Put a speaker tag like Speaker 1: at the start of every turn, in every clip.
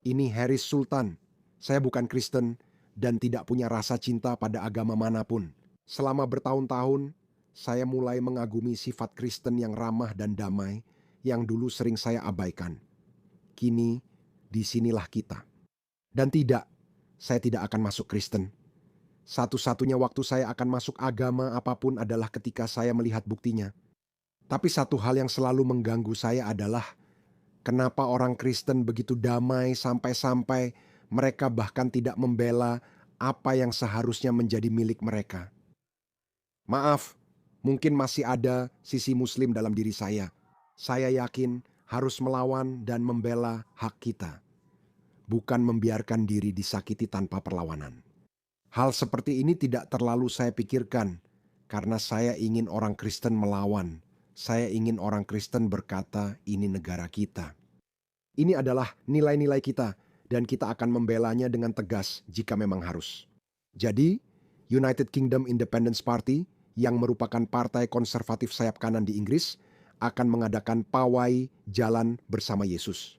Speaker 1: Ini Haris Sultan. Saya bukan Kristen dan tidak punya rasa cinta pada agama manapun. Selama bertahun-tahun, saya mulai mengagumi sifat Kristen yang ramah dan damai yang dulu sering saya abaikan. Kini, disinilah kita. Dan tidak, saya tidak akan masuk Kristen. Satu-satunya waktu saya akan masuk agama apapun adalah ketika saya melihat buktinya. Tapi satu hal yang selalu mengganggu saya adalah kenapa orang Kristen begitu damai sampai-sampai mereka bahkan tidak membela apa yang seharusnya menjadi milik mereka. Maaf, mungkin masih ada sisi Muslim dalam diri saya. Saya yakin harus melawan dan membela hak kita, bukan membiarkan diri disakiti tanpa perlawanan. Hal seperti ini tidak terlalu saya pikirkan, karena saya ingin orang Kristen melawan. Saya ingin orang Kristen berkata, ini negara kita. Ini adalah nilai-nilai kita, dan kita akan membelanya dengan tegas jika memang harus. Jadi, United Kingdom Independence Party, yang merupakan partai konservatif sayap kanan di Inggris, akan mengadakan pawai jalan bersama Yesus.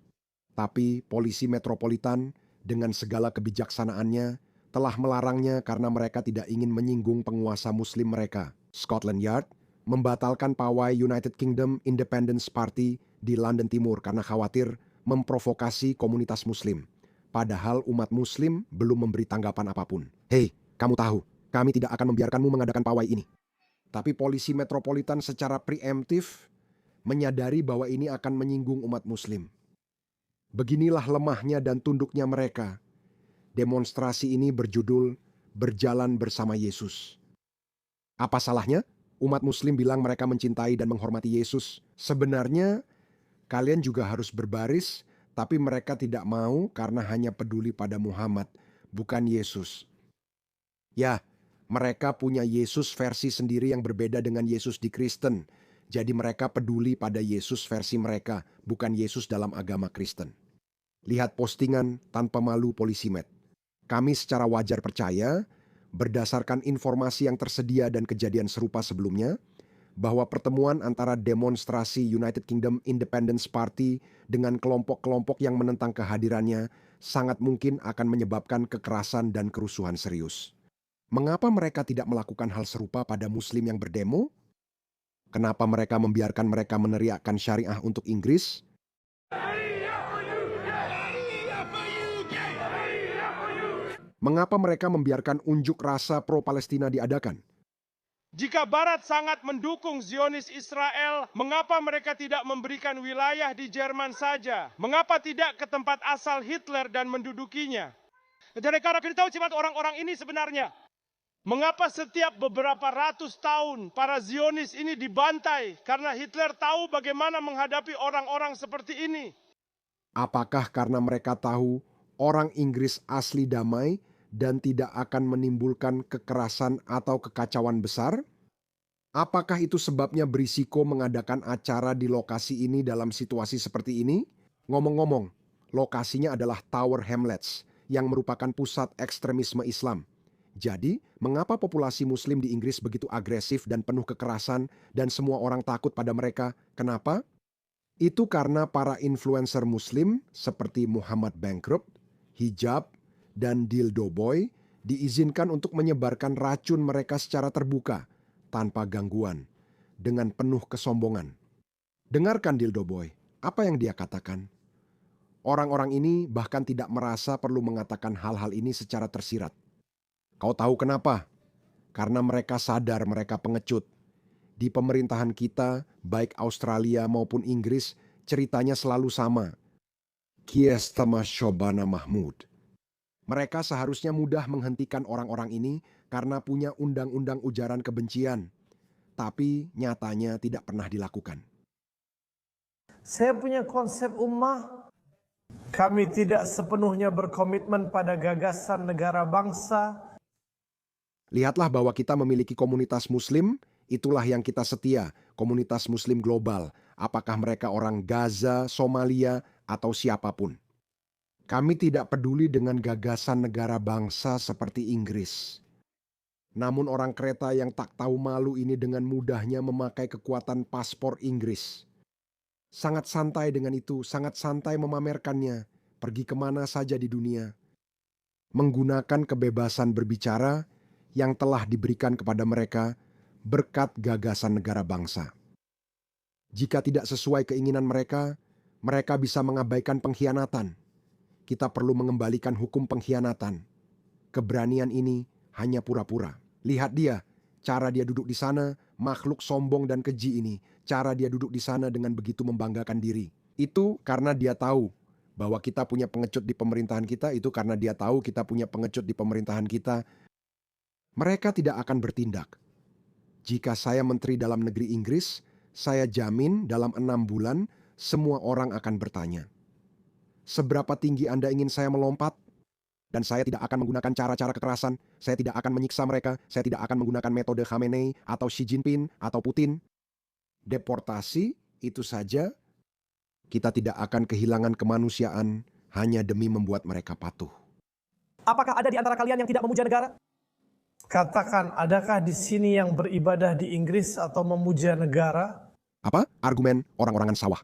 Speaker 1: Tapi polisi metropolitan dengan segala kebijaksanaannya telah melarangnya karena mereka tidak ingin menyinggung penguasa muslim mereka. Scotland Yard membatalkan pawai United Kingdom Independence Party di London Timur karena khawatir memprovokasi komunitas muslim. Padahal umat muslim belum memberi tanggapan apapun. Hei, kamu tahu, kami tidak akan membiarkanmu mengadakan pawai ini. Tapi polisi metropolitan secara preemptif menyadari bahwa ini akan menyinggung umat muslim. Beginilah lemahnya dan tunduknya mereka. Demonstrasi ini berjudul Berjalan Bersama Yesus. Apa salahnya? Umat muslim bilang mereka mencintai dan menghormati Yesus. Sebenarnya kalian juga harus berbaris, tapi mereka tidak mau karena hanya peduli pada Muhammad, bukan Yesus. Ya, mereka punya Yesus versi sendiri yang berbeda dengan Yesus di Kristen. Jadi mereka peduli pada Yesus versi mereka, bukan Yesus dalam agama Kristen. Lihat postingan tanpa malu polisi Met. Kami secara wajar percaya, berdasarkan informasi yang tersedia dan kejadian serupa sebelumnya, bahwa pertemuan antara demonstrasi United Kingdom Independence Party dengan kelompok-kelompok yang menentang kehadirannya sangat mungkin akan menyebabkan kekerasan dan kerusuhan serius. Mengapa mereka tidak melakukan hal serupa pada Muslim yang berdemo? Kenapa mereka membiarkan mereka meneriakkan syariah untuk Inggris? Mengapa mereka membiarkan unjuk rasa pro-Palestina diadakan?
Speaker 2: Jika Barat sangat mendukung Zionis Israel, mengapa mereka tidak memberikan wilayah di Jerman saja? Mengapa tidak ke tempat asal Hitler dan mendudukinya? Dan karena kita tahu sifat orang-orang ini sebenarnya. Mengapa setiap beberapa ratus tahun para Zionis ini dibantai? Karena Hitler tahu bagaimana menghadapi orang-orang seperti ini.
Speaker 1: Apakah karena mereka tahu orang Inggris asli damai dan tidak akan menimbulkan kekerasan atau kekacauan besar? Apakah itu sebabnya berisiko mengadakan acara di lokasi ini dalam situasi seperti ini? Ngomong-ngomong, lokasinya adalah Tower Hamlets yang merupakan pusat ekstremisme Islam. Jadi, mengapa populasi Muslim di Inggris begitu agresif dan penuh kekerasan dan semua orang takut pada mereka? Kenapa? Itu karena para influencer Muslim seperti Muhammad Bankrupt, Hijab, dan Dildo Boy diizinkan untuk menyebarkan racun mereka secara terbuka, tanpa gangguan, dengan penuh kesombongan. Dengarkan Dildo Boy, apa yang dia katakan? Orang-orang ini bahkan tidak merasa perlu mengatakan hal-hal ini secara tersirat. Kau tahu kenapa? Karena mereka sadar mereka pengecut. Di pemerintahan kita, baik Australia maupun Inggris, ceritanya selalu sama. Keir Starmer Shobana Mahmud. Mereka seharusnya mudah menghentikan orang-orang ini karena punya undang-undang ujaran kebencian. Tapi nyatanya tidak pernah dilakukan.
Speaker 3: Saya punya konsep ummah. Kami tidak sepenuhnya berkomitmen pada gagasan negara bangsa.
Speaker 1: Lihatlah bahwa kita memiliki komunitas Muslim, itulah yang kita setia, komunitas Muslim global. Apakah mereka orang Gaza, Somalia, atau siapapun. Kami tidak peduli dengan gagasan negara bangsa seperti Inggris. Namun orang kereta yang tak tahu malu ini dengan mudahnya memakai kekuatan paspor Inggris. Sangat santai dengan itu, sangat santai memamerkannya. pergi kemana saja di dunia, menggunakan kebebasan berbicara yang telah diberikan kepada mereka berkat gagasan negara bangsa. Jika tidak sesuai keinginan mereka, mereka bisa mengabaikan pengkhianatan. Kita perlu mengembalikan hukum pengkhianatan. Keberanian ini hanya pura-pura. Lihat dia, cara dia duduk di sana, makhluk sombong dan keji ini. Cara dia duduk di sana dengan begitu membanggakan diri. Itu karena dia tahu bahwa kita punya pengecut di pemerintahan kita. Itu karena dia tahu kita punya pengecut di pemerintahan kita. Mereka tidak akan bertindak. Jika saya menteri dalam negeri Inggris, saya jamin dalam 6 bulan semua orang akan bertanya, seberapa tinggi Anda ingin saya melompat? Dan saya tidak akan menggunakan cara-cara kekerasan, saya tidak akan menyiksa mereka, saya tidak akan menggunakan metode Khamenei atau Xi Jinping atau Putin. Deportasi itu saja, kita tidak akan kehilangan kemanusiaan hanya demi membuat mereka patuh.
Speaker 3: Apakah ada di antara kalian yang tidak memuja negara? Katakan, adakah di sini yang beribadah di Inggris atau memuja negara?
Speaker 1: Apa? Argumen orang-orangan sawah.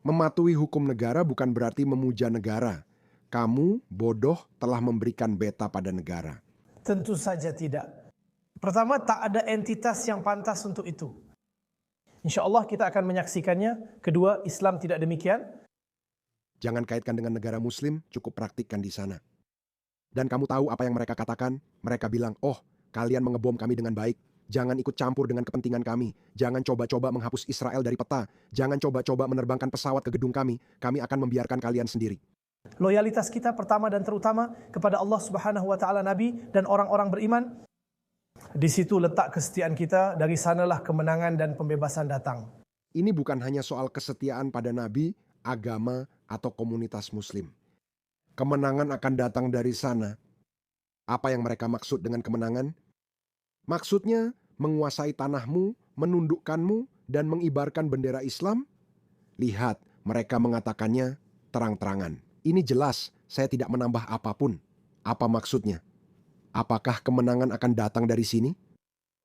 Speaker 1: Mematuhi hukum negara bukan berarti memuja negara. Kamu, bodoh, telah memberikan beta pada negara.
Speaker 3: Tentu saja tidak. Pertama, tak ada entitas yang pantas untuk itu. Insya Allah kita akan menyaksikannya. Kedua, Islam tidak demikian.
Speaker 1: Jangan kaitkan dengan negara muslim, cukup praktikkan di sana. Dan kamu tahu apa yang mereka katakan? Mereka bilang, oh, kalian mengebom kami dengan baik. Jangan ikut campur dengan kepentingan kami. Jangan coba-coba menghapus Israel dari peta. Jangan coba-coba menerbangkan pesawat ke gedung kami. Kami akan membiarkan kalian sendiri.
Speaker 3: Loyalitas kita pertama dan terutama kepada Allah Subhanahu wa taala, Nabi dan orang-orang beriman. Di situ letak kesetiaan kita, dari sanalah kemenangan dan pembebasan datang.
Speaker 1: Ini bukan hanya soal kesetiaan pada nabi, agama, atau komunitas muslim. Kemenangan akan datang dari sana. Apa yang mereka maksud dengan kemenangan? Maksudnya menguasai tanahmu, menundukkanmu, dan mengibarkan bendera Islam? Lihat, mereka mengatakannya terang-terangan. Ini jelas, saya tidak menambah apapun. Apa maksudnya? Apakah kemenangan akan datang dari sini?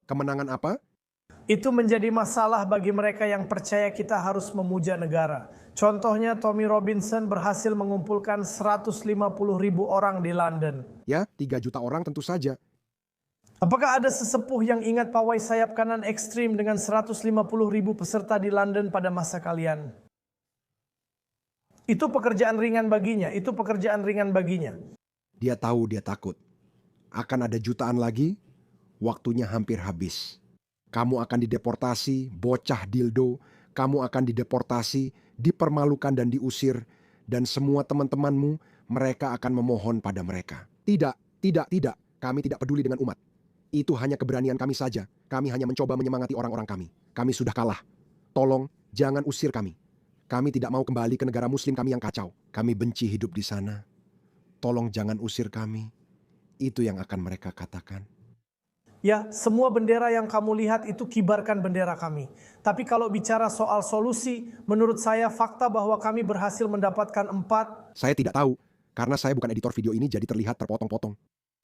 Speaker 1: Kemenangan apa?
Speaker 3: Itu menjadi masalah bagi mereka yang percaya kita harus memuja negara. Contohnya Tommy Robinson berhasil mengumpulkan 150.000 orang di London.
Speaker 1: Ya, 3 juta orang tentu saja.
Speaker 3: Apakah ada sesepuh yang ingat pawai sayap kanan ekstrim dengan 150.000 peserta di London pada masa kalian? Itu pekerjaan ringan baginya, itu pekerjaan ringan baginya.
Speaker 1: Dia tahu dia takut. Akan ada jutaan lagi, waktunya hampir habis. Kamu akan dideportasi, bocah dildo. Kamu akan dideportasi, dipermalukan dan diusir. Dan semua teman-temanmu, mereka akan memohon pada mereka. Tidak. Kami tidak peduli dengan umat. Itu hanya keberanian kami saja. Kami hanya mencoba menyemangati orang-orang kami. Kami sudah kalah. Tolong, jangan usir kami. Kami tidak mau kembali ke negara muslim kami yang kacau. Kami benci hidup di sana. Tolong jangan usir kami. Itu yang akan mereka katakan.
Speaker 3: Ya, semua bendera yang kamu lihat itu kibarkan bendera kami. Tapi kalau bicara soal solusi, menurut saya fakta bahwa kami berhasil mendapatkan 4.
Speaker 1: Saya tidak tahu, karena saya bukan editor video ini jadi terlihat terpotong-potong.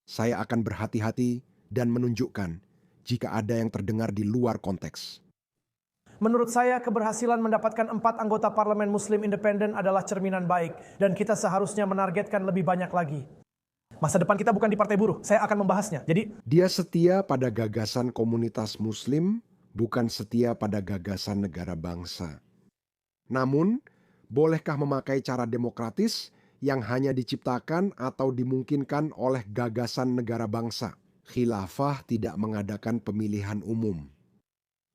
Speaker 1: Saya akan berhati-hati dan menunjukkan jika ada yang terdengar di luar konteks.
Speaker 3: Menurut saya keberhasilan mendapatkan 4 anggota parlemen muslim independen adalah cerminan baik. Dan kita seharusnya menargetkan lebih banyak lagi. Masa depan kita bukan di partai buruh, saya akan membahasnya. Jadi,
Speaker 1: dia setia pada gagasan komunitas muslim, bukan setia pada gagasan negara bangsa. Namun, bolehkah memakai cara demokratis yang hanya diciptakan atau dimungkinkan oleh gagasan negara bangsa? Khilafah tidak mengadakan pemilihan umum.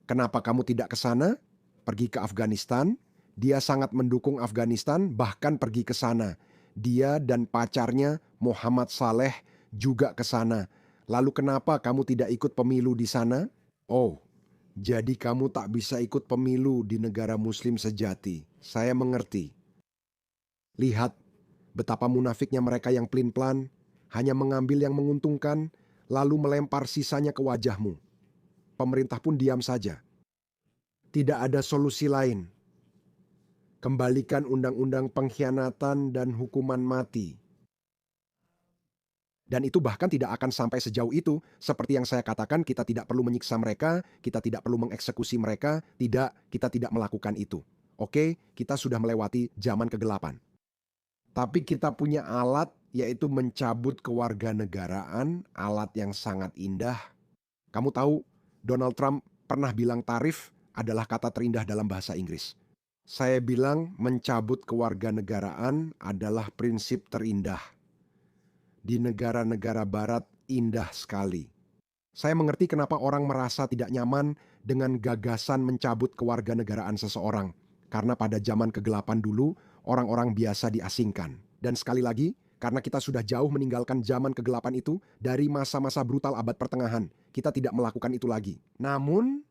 Speaker 1: Kenapa kamu tidak ke sana? Pergi ke Afghanistan. Dia sangat mendukung Afghanistan, bahkan pergi ke sana. Dia dan pacarnya Muhammad Saleh juga ke sana. Lalu kenapa kamu tidak ikut pemilu di sana? Oh, jadi kamu tak bisa ikut pemilu di negara muslim sejati. Saya mengerti. Lihat betapa munafiknya mereka yang pelin-pelan, hanya mengambil yang menguntungkan, lalu melempar sisanya ke wajahmu. Pemerintah pun diam saja. Tidak ada solusi lain. Kembalikan undang-undang pengkhianatan dan hukuman mati. Dan itu bahkan tidak akan sampai sejauh itu. Seperti yang saya katakan, kita tidak perlu menyiksa mereka, kita tidak perlu mengeksekusi mereka. Tidak, kita tidak melakukan itu. Oke, kita sudah melewati zaman kegelapan. Tapi kita punya alat, yaitu mencabut kewarganegaraan, alat yang sangat indah. Kamu tahu, Donald Trump pernah bilang tarif adalah kata terindah dalam bahasa Inggris. Saya bilang mencabut kewarganegaraan adalah prinsip terindah. Di negara-negara barat indah sekali. Saya mengerti kenapa orang merasa tidak nyaman dengan gagasan mencabut kewarganegaraan seseorang. Karena pada zaman kegelapan dulu, orang-orang biasa diasingkan. Dan sekali lagi, karena kita sudah jauh meninggalkan zaman kegelapan itu dari masa-masa brutal abad pertengahan, kita tidak melakukan itu lagi. Namun,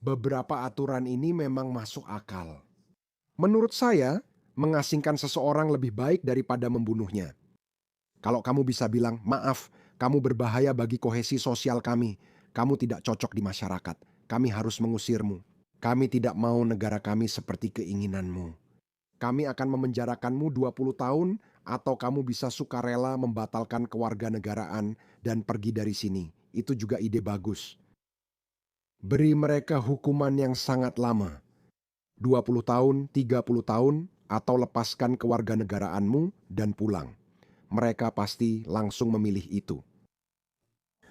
Speaker 1: beberapa aturan ini memang masuk akal. Menurut saya, mengasingkan seseorang lebih baik daripada membunuhnya. Kalau kamu bisa bilang, maaf, kamu berbahaya bagi kohesi sosial kami. Kamu tidak cocok di masyarakat. Kami harus mengusirmu. Kami tidak mau negara kami seperti keinginanmu. Kami akan memenjarakanmu 20 tahun atau kamu bisa sukarela membatalkan kewarganegaraan dan pergi dari sini. Itu juga ide bagus. Beri mereka hukuman yang sangat lama. 20 tahun, 30 tahun, atau lepaskan kewarganegaraanmu dan pulang. Mereka pasti langsung memilih itu.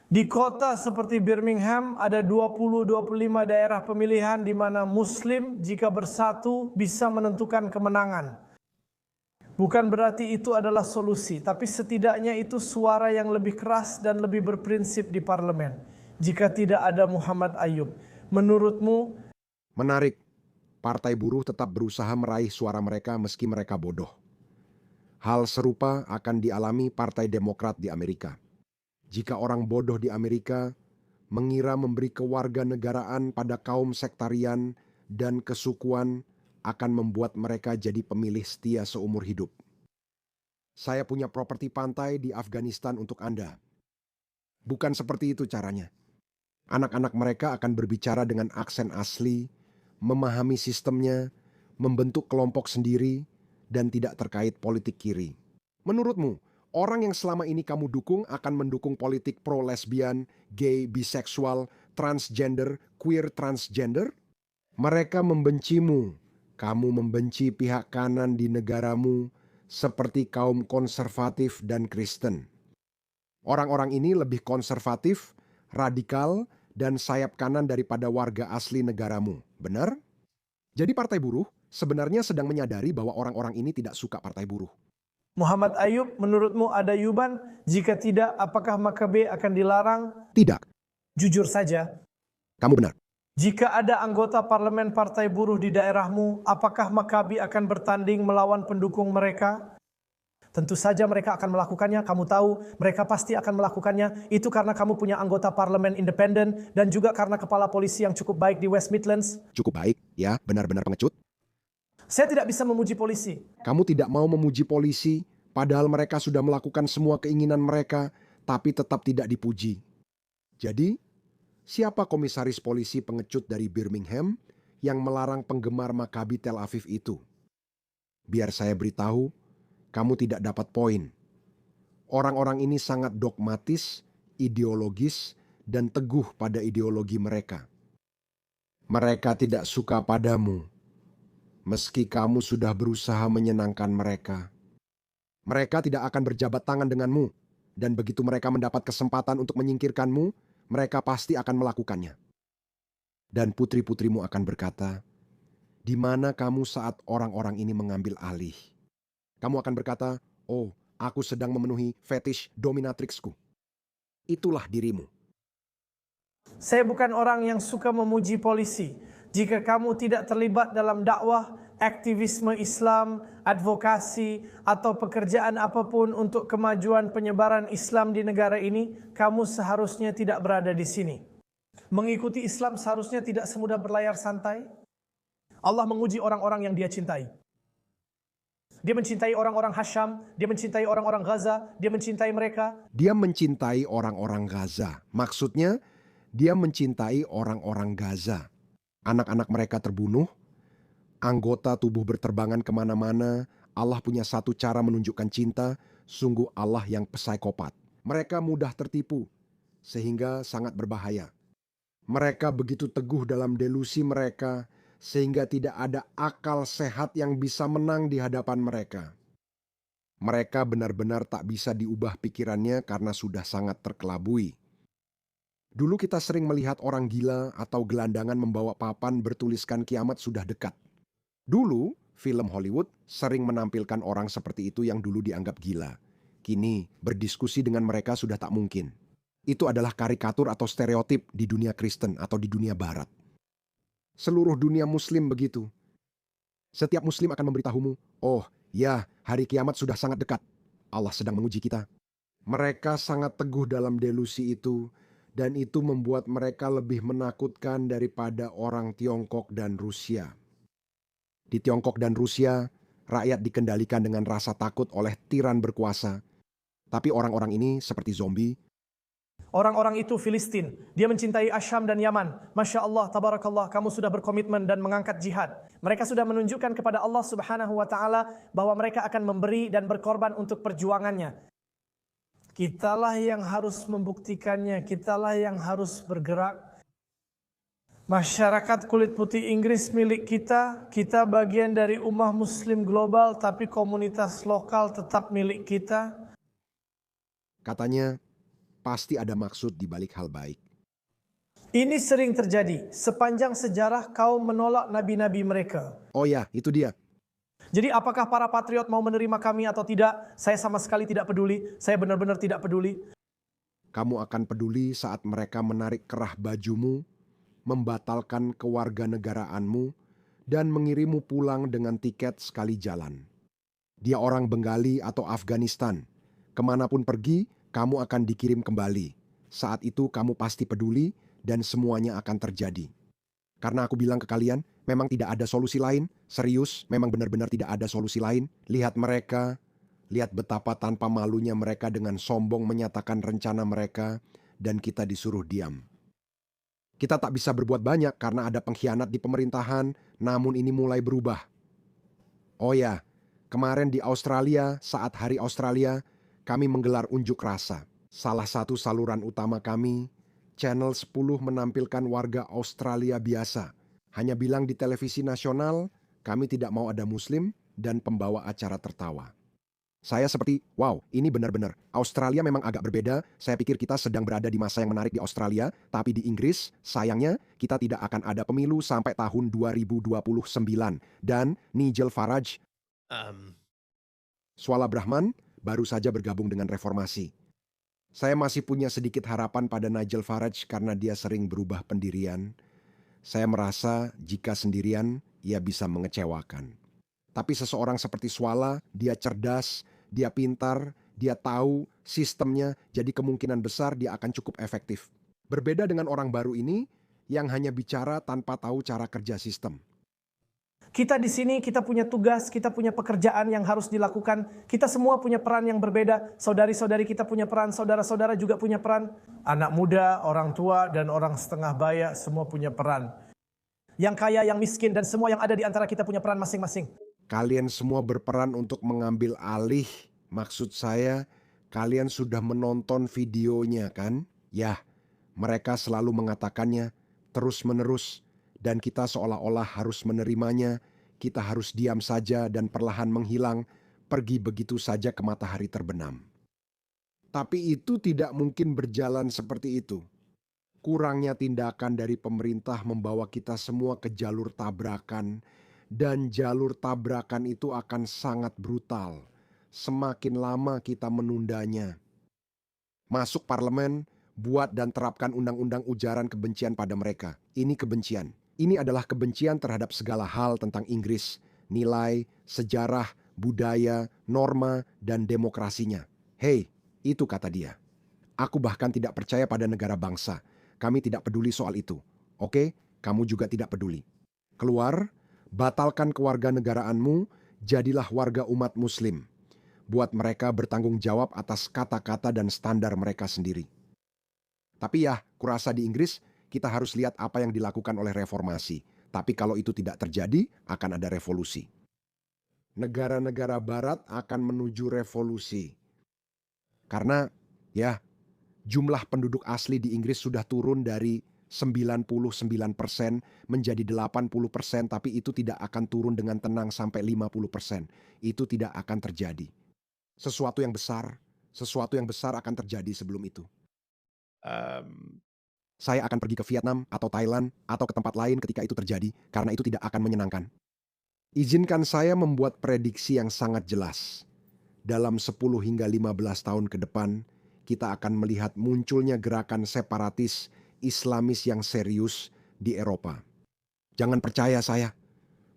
Speaker 3: Di kota seperti Birmingham ada 20-25 daerah pemilihan di mana Muslim jika bersatu bisa menentukan kemenangan. Bukan berarti itu adalah solusi, tapi setidaknya itu suara yang lebih keras dan lebih berprinsip di parlemen. Jika tidak ada Muhammad Ayub, menurutmu?
Speaker 1: Menarik, partai buruh tetap berusaha meraih suara mereka meski mereka bodoh. Hal serupa akan dialami Partai Demokrat di Amerika. Jika orang bodoh di Amerika mengira memberi kewarganegaraan pada kaum sektarian dan kesukuan akan membuat mereka jadi pemilih setia seumur hidup. Saya punya properti pantai di Afghanistan untuk Anda. Bukan seperti itu caranya. Anak-anak mereka akan berbicara dengan aksen asli, memahami sistemnya, membentuk kelompok sendiri, dan tidak terkait politik kiri. Menurutmu, orang yang selama ini kamu dukung akan mendukung politik pro-lesbian, gay, biseksual, transgender, queer transgender? Mereka membencimu. Kamu membenci pihak kanan di negaramu seperti kaum konservatif dan Kristen. Orang-orang ini lebih konservatif, radikal, dan sayap kanan daripada warga asli negaramu. Benar? Jadi partai buruh sebenarnya sedang menyadari bahwa orang-orang ini tidak suka partai buruh.
Speaker 3: Muhammad Ayub, menurutmu ada Yuban? Jika tidak, apakah Makabe akan dilarang?
Speaker 1: Tidak,
Speaker 3: Jujur saja,
Speaker 1: kamu benar.
Speaker 3: jika ada anggota parlemen partai buruh di daerahmu, apakah Makabe akan bertanding melawan pendukung mereka? Tentu saja mereka akan melakukannya, kamu tahu, mereka pasti akan melakukannya. Itu karena kamu punya anggota parlemen independen dan juga karena kepala polisi yang cukup baik di West Midlands.
Speaker 1: Cukup baik, ya, benar-benar pengecut.
Speaker 3: Saya tidak bisa memuji polisi.
Speaker 1: Kamu tidak mau memuji polisi, padahal mereka sudah melakukan semua keinginan mereka, tapi tetap tidak dipuji. Jadi, siapa komisaris polisi pengecut dari Birmingham yang melarang penggemar Maccabi Tel Aviv itu? Biar saya beritahu, kamu tidak dapat poin. Orang-orang ini sangat dogmatis, ideologis, dan teguh pada ideologi mereka. Mereka tidak suka padamu, meski kamu sudah berusaha menyenangkan mereka. Mereka tidak akan berjabat tangan denganmu, dan begitu mereka mendapat kesempatan untuk menyingkirkanmu, mereka pasti akan melakukannya. Dan putri-putrimu akan berkata, di mana kamu saat orang-orang ini mengambil alih? Kamu akan berkata, oh, aku sedang memenuhi fetish dominatrixku. Itulah dirimu.
Speaker 3: Saya bukan orang yang suka memuji polisi. Jika kamu tidak terlibat dalam dakwah, aktivisme Islam, advokasi, atau pekerjaan apapun untuk kemajuan penyebaran Islam di negara ini, kamu seharusnya tidak berada di sini. Mengikuti Islam seharusnya tidak semudah berlayar santai. Allah menguji orang-orang yang Dia cintai. Dia mencintai orang-orang Hasham, Dia mencintai orang-orang Gaza, Dia mencintai mereka.
Speaker 1: Dia mencintai orang-orang Gaza. Maksudnya, Dia mencintai orang-orang Gaza. Anak-anak mereka terbunuh, anggota tubuh berterbangan kemana-mana. Allah punya satu cara menunjukkan cinta, sungguh Allah yang psikopat. Mereka mudah tertipu, sehingga sangat berbahaya. Mereka begitu teguh dalam delusi mereka, sehingga tidak ada akal sehat yang bisa menang di hadapan mereka. Mereka benar-benar tak bisa diubah pikirannya karena sudah sangat terkelabui. Dulu kita sering melihat orang gila atau gelandangan membawa papan bertuliskan kiamat sudah dekat. Dulu, film Hollywood sering menampilkan orang seperti itu yang dulu dianggap gila. Kini, berdiskusi dengan mereka sudah tak mungkin. Itu adalah karikatur atau stereotip di dunia Kristen atau di dunia Barat. Seluruh dunia Muslim begitu. Setiap Muslim akan memberitahumu, oh ya, hari kiamat sudah sangat dekat. Allah sedang menguji kita. Mereka sangat teguh dalam delusi itu, dan itu membuat mereka lebih menakutkan daripada orang Tiongkok dan Rusia. Di Tiongkok dan Rusia, rakyat dikendalikan dengan rasa takut oleh tiran berkuasa. Tapi orang-orang ini seperti zombie.
Speaker 3: Orang-orang itu Filistin. Dia mencintai Asyam dan Yaman. Masya Allah, tabarakallah, kamu sudah berkomitmen dan mengangkat jihad. Mereka sudah menunjukkan kepada Allah Subhanahu wa Ta'ala bahwa mereka akan memberi dan berkorban untuk perjuangannya. Kitalah yang harus membuktikannya, kitalah yang harus bergerak. Masyarakat kulit putih Inggris milik kita, kita bagian dari ummah muslim global, tapi komunitas lokal tetap milik kita.
Speaker 1: Katanya, pasti ada maksud di balik hal baik.
Speaker 3: Ini sering terjadi sepanjang sejarah kaum menolak nabi-nabi mereka.
Speaker 1: Oh ya, itu dia.
Speaker 3: Jadi apakah para patriot mau menerima kami atau tidak? Saya sama sekali tidak peduli. Saya benar-benar tidak peduli.
Speaker 1: Kamu akan peduli saat mereka menarik kerah bajumu, membatalkan kewarganegaraanmu, dan mengirimu pulang dengan tiket sekali jalan. Dia orang Bengali atau Afghanistan. Kemanapun pergi, kamu akan dikirim kembali. Saat itu kamu pasti peduli dan semuanya akan terjadi. Karena aku bilang ke kalian, memang tidak ada solusi lain. Serius, memang benar-benar tidak ada solusi lain. Lihat mereka, lihat betapa tanpa malunya mereka dengan sombong menyatakan rencana mereka, dan kita disuruh diam. Kita tak bisa berbuat banyak karena ada pengkhianat di pemerintahan, namun ini mulai berubah. Oh ya, kemarin di Australia, saat Hari Australia, kami menggelar unjuk rasa. Salah satu saluran utama kami, Channel 10 menampilkan warga Australia biasa. Hanya bilang di televisi nasional, kami tidak mau ada Muslim dan pembawa acara tertawa. Saya seperti, wow, ini benar-benar. Australia memang agak berbeda. Saya pikir kita sedang berada di masa yang menarik di Australia. Tapi di Inggris, sayangnya, kita tidak akan ada pemilu sampai tahun 2029. Dan Nigel Farage, Swala Brahman, baru saja bergabung dengan reformasi. Saya masih punya sedikit harapan pada Nigel Farage karena dia sering berubah pendirian. Saya merasa jika sendirian, ia bisa mengecewakan. Tapi seseorang seperti Swala, dia cerdas, dia pintar, dia tahu sistemnya, jadi kemungkinan besar dia akan cukup efektif. Berbeda dengan orang baru ini yang hanya bicara tanpa tahu cara kerja sistem.
Speaker 3: Kita di sini, kita punya tugas, kita punya pekerjaan yang harus dilakukan. Kita semua punya peran yang berbeda. Saudari-saudari kita punya peran, saudara-saudara juga punya peran. Anak muda, orang tua, dan orang setengah baya semua punya peran. Yang kaya, yang miskin, dan semua yang ada di antara kita punya peran masing-masing.
Speaker 1: Kalian semua berperan untuk mengambil alih. Maksud saya, kalian sudah menonton videonya kan? Ya, mereka selalu mengatakannya terus-menerus. Dan kita seolah-olah harus menerimanya, kita harus diam saja dan perlahan menghilang, pergi begitu saja ke matahari terbenam. Tapi itu tidak mungkin berjalan seperti itu. Kurangnya tindakan dari pemerintah membawa kita semua ke jalur tabrakan, dan jalur tabrakan itu akan sangat brutal. Semakin lama kita menundanya. Masuk parlemen, buat dan terapkan undang-undang ujaran kebencian pada mereka. Ini kebencian. Ini adalah kebencian terhadap segala hal tentang Inggris, nilai, sejarah, budaya, norma, dan demokrasinya. Hei, itu kata dia. Aku bahkan tidak percaya pada negara bangsa. Kami tidak peduli soal itu. Oke, kamu juga tidak peduli. Keluar, batalkan kewarganegaraanmu, jadilah warga umat Muslim. Buat mereka bertanggung jawab atas kata-kata dan standar mereka sendiri. Tapi ya, kurasa di Inggris, kita harus lihat apa yang dilakukan oleh reformasi. Tapi kalau itu tidak terjadi, akan ada revolusi. Negara-negara barat akan menuju revolusi. Karena, ya, jumlah penduduk asli di Inggris sudah turun dari 99% menjadi 80%, tapi itu tidak akan turun dengan tenang sampai 50%. Itu tidak akan terjadi. Sesuatu yang besar akan terjadi sebelum itu. Saya akan pergi ke Vietnam atau Thailand atau ke tempat lain ketika itu terjadi, karena itu tidak akan menyenangkan. Izinkan saya membuat prediksi yang sangat jelas. Dalam 10 hingga 15 tahun ke depan, kita akan melihat munculnya gerakan separatis Islamis yang serius di Eropa. Jangan percaya saya,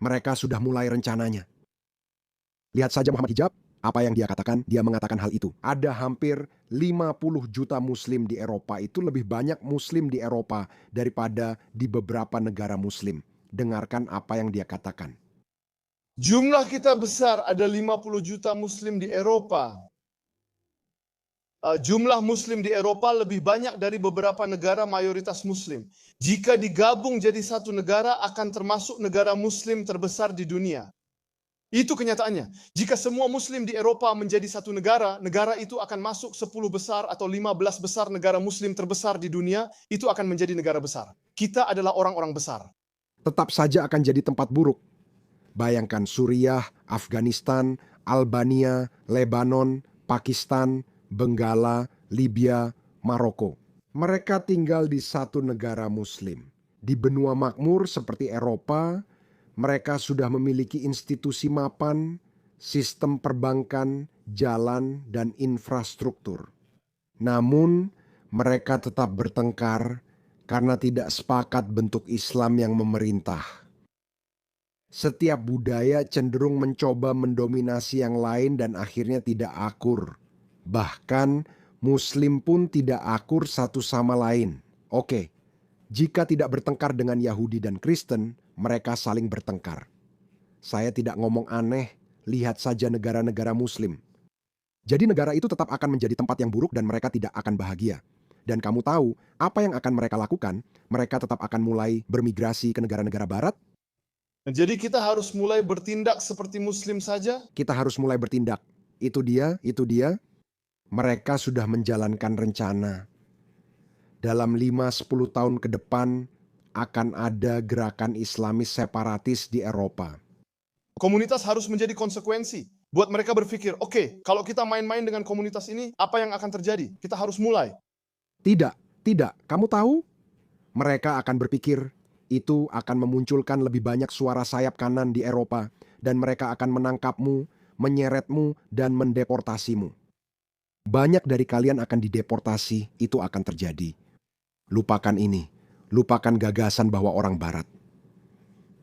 Speaker 1: mereka sudah mulai rencananya. Lihat saja Muhammad Hijab, apa yang dia katakan, dia mengatakan hal itu. Ada hampir 50 juta muslim di Eropa, itu lebih banyak muslim di Eropa daripada di beberapa negara muslim. Dengarkan apa yang dia katakan.
Speaker 4: Jumlah kita besar, ada 50 juta muslim di Eropa. Jumlah muslim di Eropa lebih banyak dari beberapa negara mayoritas muslim. Jika digabung jadi satu negara, akan termasuk negara muslim terbesar di dunia. Itu kenyataannya. Jika semua muslim di Eropa menjadi satu negara, negara itu akan masuk 10 besar atau 15 besar negara muslim terbesar di dunia, itu akan menjadi negara besar. Kita adalah orang-orang besar.
Speaker 1: Tetap saja akan jadi tempat buruk. Bayangkan Suriah, Afghanistan, Albania, Lebanon, Pakistan, Benggala, Libya, Maroko. Mereka tinggal di satu negara muslim. Di benua makmur seperti Eropa, mereka sudah memiliki institusi mapan, sistem perbankan, jalan, dan infrastruktur. Namun, mereka tetap bertengkar karena tidak sepakat bentuk Islam yang memerintah. Setiap budaya cenderung mencoba mendominasi yang lain dan akhirnya tidak akur. Bahkan, Muslim pun tidak akur satu sama lain. Oke, jika tidak bertengkar dengan Yahudi dan Kristen, mereka saling bertengkar. Saya tidak ngomong aneh, lihat saja negara-negara Muslim. Jadi negara itu tetap akan menjadi tempat yang buruk dan mereka tidak akan bahagia. Dan kamu tahu apa yang akan mereka lakukan? Mereka tetap akan mulai bermigrasi ke negara-negara barat.
Speaker 4: Jadi kita harus mulai bertindak seperti Muslim saja.
Speaker 1: Kita harus mulai bertindak. Itu dia. Mereka sudah menjalankan rencana. Dalam 5-10 tahun ke depan akan ada gerakan Islamis separatis di Eropa.
Speaker 4: Komunitas harus menjadi konsekuensi. Buat mereka berpikir, oke, kalau kita main-main dengan komunitas ini, apa yang akan terjadi? Kita harus mulai.
Speaker 1: Tidak. Kamu tahu? Mereka akan berpikir, itu akan memunculkan lebih banyak suara sayap kanan di Eropa, dan mereka akan menangkapmu, menyeretmu, dan mendeportasimu. Banyak dari kalian akan dideportasi, itu akan terjadi. Lupakan ini, lupakan gagasan bahwa orang barat.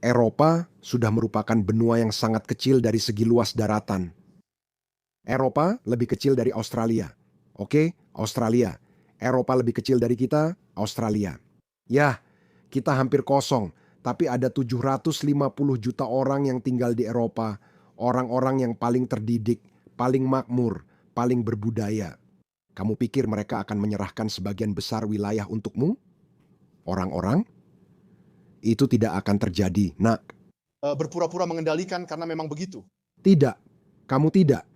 Speaker 1: Eropa sudah merupakan benua yang sangat kecil dari segi luas daratan. Eropa lebih kecil dari Australia. Oke, Australia. Eropa lebih kecil dari kita, Australia. Ya, kita hampir kosong, tapi ada 750 juta orang yang tinggal di Eropa. Orang-orang yang paling terdidik, paling makmur, paling berbudaya. Kamu pikir mereka akan menyerahkan sebagian besar wilayah untukmu? Orang-orang? Itu tidak akan terjadi, nak.
Speaker 4: Berpura-pura mengendalikan karena memang begitu.
Speaker 1: Tidak, kamu tidak.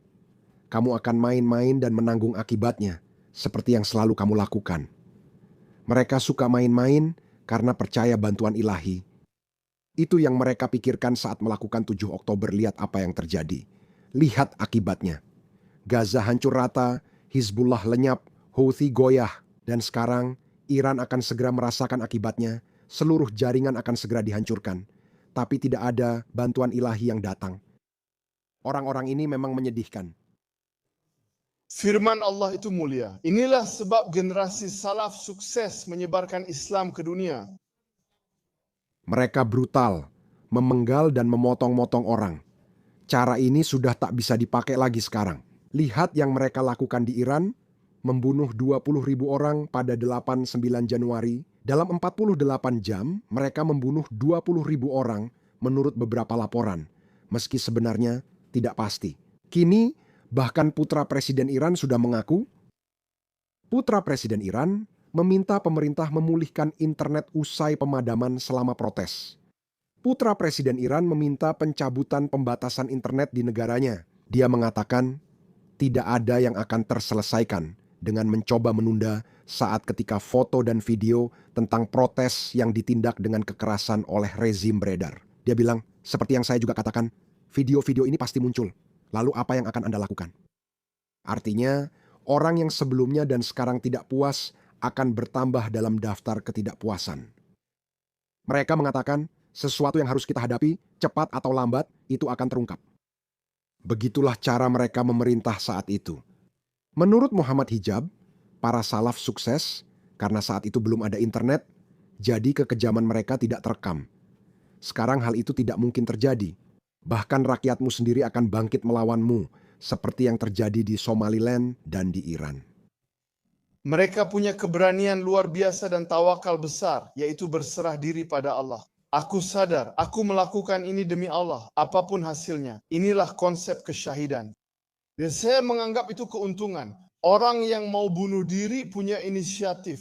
Speaker 1: Kamu akan main-main dan menanggung akibatnya, seperti yang selalu kamu lakukan. Mereka suka main-main karena percaya bantuan ilahi. Itu yang mereka pikirkan saat melakukan 7 Oktober. Lihat apa yang terjadi. Lihat akibatnya. Gaza hancur rata, Hizbullah lenyap, Houthi goyah, dan sekarang Iran akan segera merasakan akibatnya. Seluruh jaringan akan segera dihancurkan, tapi tidak ada bantuan ilahi yang datang. Orang-orang ini memang menyedihkan.
Speaker 4: Firman Allah itu mulia. Inilah sebab generasi salaf sukses menyebarkan Islam ke dunia.
Speaker 1: Mereka brutal, memenggal dan memotong-motong orang. Cara ini sudah tak bisa dipakai lagi sekarang. Lihat yang mereka lakukan di Iran, membunuh 20.000 orang pada 8-9 Januari. Dalam 48 jam, mereka membunuh 20.000 orang menurut beberapa laporan, meski sebenarnya tidak pasti. Kini, bahkan putra Presiden Iran sudah mengaku. Putra Presiden Iran meminta pemerintah memulihkan internet usai pemadaman selama protes. Putra Presiden Iran meminta pencabutan pembatasan internet di negaranya. Dia mengatakan, tidak ada yang akan terselesaikan dengan mencoba menunda saat ketika foto dan video tentang protes yang ditindak dengan kekerasan oleh rezim beredar. Dia bilang, seperti yang saya juga katakan, video-video ini pasti muncul. Lalu apa yang akan Anda lakukan? Artinya, orang yang sebelumnya dan sekarang tidak puas akan bertambah dalam daftar ketidakpuasan. Mereka mengatakan, sesuatu yang harus kita hadapi, cepat atau lambat, itu akan terungkap. Begitulah cara mereka memerintah saat itu. Menurut Muhammad Hijab, para salaf sukses karena saat itu belum ada internet, jadi kekejaman mereka tidak terekam. Sekarang hal itu tidak mungkin terjadi. Bahkan rakyatmu sendiri akan bangkit melawanmu, seperti yang terjadi di Somaliland dan di Iran.
Speaker 4: Mereka punya keberanian luar biasa dan tawakal besar, yaitu berserah diri pada Allah. Aku sadar, aku melakukan ini demi Allah, apapun hasilnya. Inilah konsep kesyahidan. Dan saya menganggap itu keuntungan. Orang yang mau bunuh diri punya inisiatif.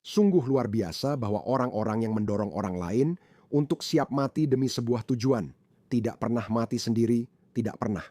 Speaker 1: Sungguh luar biasa bahwa orang-orang yang mendorong orang lain untuk siap mati demi sebuah tujuan, tidak pernah mati sendiri, tidak pernah.